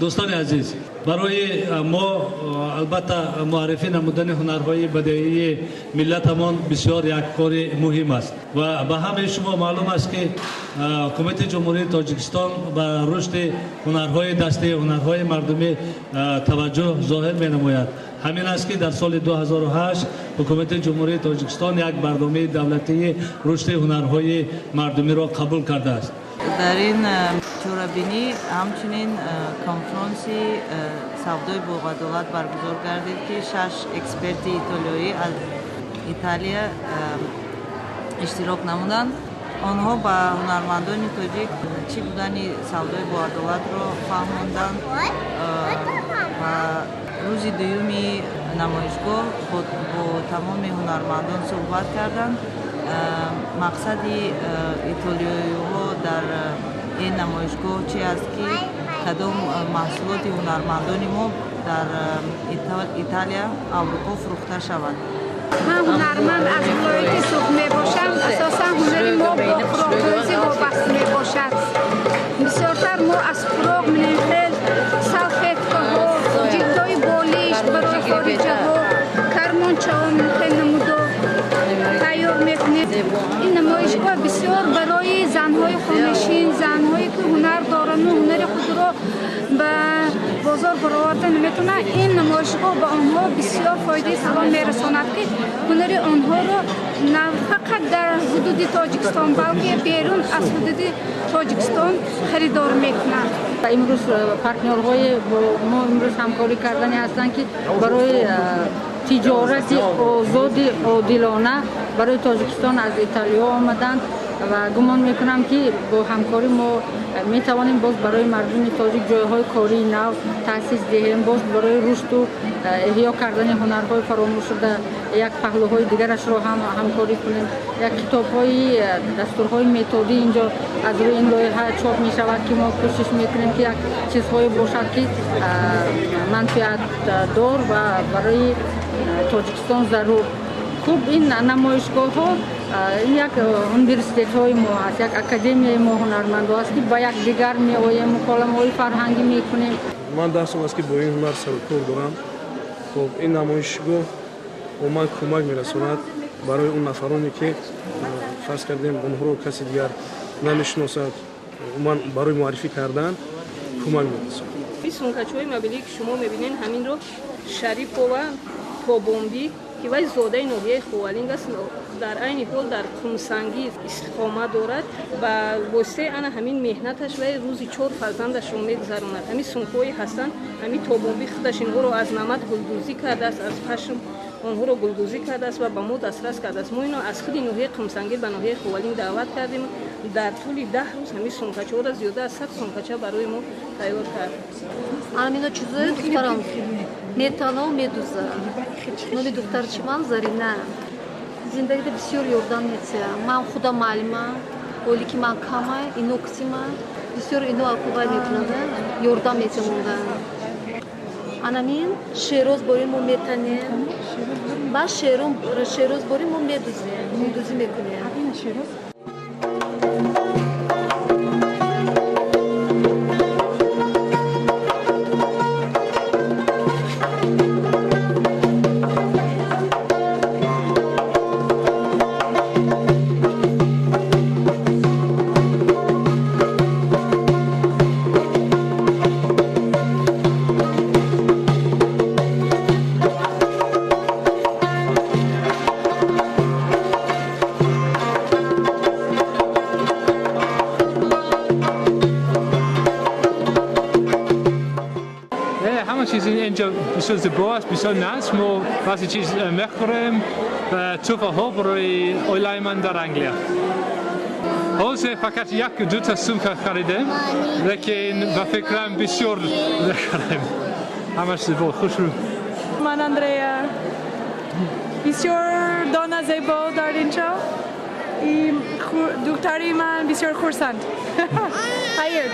دوستان عزیز برای ما البته معرفی نمودن هنرهای بدیهی ملتمان بسیار یک کار مهم است و به همه شما معلوم است که حکومت جمهوری تاجیکستان به رشد هنرهای دستی هنرهای مردمی توجه ظاهر می نماید. همین است که در سال 2008 حکومت جمهوری تاجیکستان یک برنامه دولتی رشد هنرهای مردمی را قبول کرده است. در این جورابینی همچنین کنفرانسی سودای بوغادولت برگزار گردید که 6 اکسپرت ایتالیایی از ایتالیا اشتراک نمودند. آنها با هنرمندان تاجیک چی بودن سودای بوغادولت را فهماندند و روز دومی نمایشگاه با تمام هنرمندان صحبت کردند. مقصد ایتالیایی ها در این نمایشگاه چی است که کدام محصولات هنرمندان ما در ایتالیا اروپا فروخته شود. من هنرمند از ولایت سوخ می باشم. اساسا هنر ما با خوراک‌ریزی وابسته می باشد. بسیارتر ما از خوراک منحل سلفیتکه ها، جلدهای بالشت برای خارجه ها، کرمانچه ها منحل نموده تیار میکنیم. این نمایشگاه بسیار برای زنهای خانشین، زنهایی که هنر دارند و هنر خود را به بازار برآورده نمیتونن، این نمایشگاه به آنها بسیار فایده سلام میرساند که هنر آنها را نه فقط در حدود تاجیکستان بلکه بیرون از حدود تاجیکستان خریدار میکنند. امروز پارتنرهای ما امروز همکاری کردنی هستند که برای تجارت آزاد عادلانه برای تاجیکستان از ایتالیا آمدند و گمان میکنم که با همکاری ما میتوانیم باز برای مردم تاجیک جایهای کاری نو تأسیس دهیم، باز برای رشد و احیا کردن هنرهای فراموش شده یک پهلوهای دیگرش را هم همکاری کنیم. یک کتاب‌های دستورهای متدی اینجا از روی این لایحه چاپ می شود که ما کوشش میکنیم که یک چیزهایی باشد که منفعت دار و برای تاجیکستان ضرور. خوب این نمایشگاه ها یک یونیورسیته های ما هست، یک اکادمی ما هنرمند است که با یک دیگر می آییم مکالمه های فرهنگی می کنیم. من درسم است که با این هنر سر و کار دارم. خب این نمایشگاه به من کمک میرساند برای اون نفرانی که فرض کردیم اونها رو کسی دیگر نمیشناسد، من برای معرفی کردن کمک میرساند. این سونکچ‌های مبلی که شما میبینین همین رو شریف و توبومبی که وای زاده نوحیه خوالینگ است، در عین حال در خونسنگی استقامت دارد و واسه انا همین مهنتش و روزی 4 فرزندش رو میگذراند. همین سونکوی هستند، همین توبومبی خودش اینها رو از نمد گلدوزی کرده است، از پشم آنها رو گلدوزی کرده است و به ما دسترس کرده است. ما اینو از خود نوحیه خونسنگی به نوحیه خوالینگ دعوت کردیم. در طول 10 روز همین سونکچه را زیاده از 100 سونکچه برای ما تیار کرد. Амина чизои духтарам метано медуза. Номи духтарчи ман Зарина. Зиндагида бисёр ёрдам метсеям. Ман худам маълимам, ҳоле ки ман камай, ино қисима бисёр ино акуба мекунанда, ёрдам метемондан. Анамин шероз бори мо метанем. Ба шероз бори мо медузем, медузӣ мекунем. اینجا بسیار زیباست، بسیار ناز. ما بعضی چیز میخوریم و توفه برای آیلای من در انگلیا. حاضر فقط یک دو تا سومکه خریدیم، لیکن با فکرم بسیار بخریم. همش زیبا، خوش رو. من اندریا بسیار دانا زیبا در اینجا. دکتری من بسیار خورسند. Hired.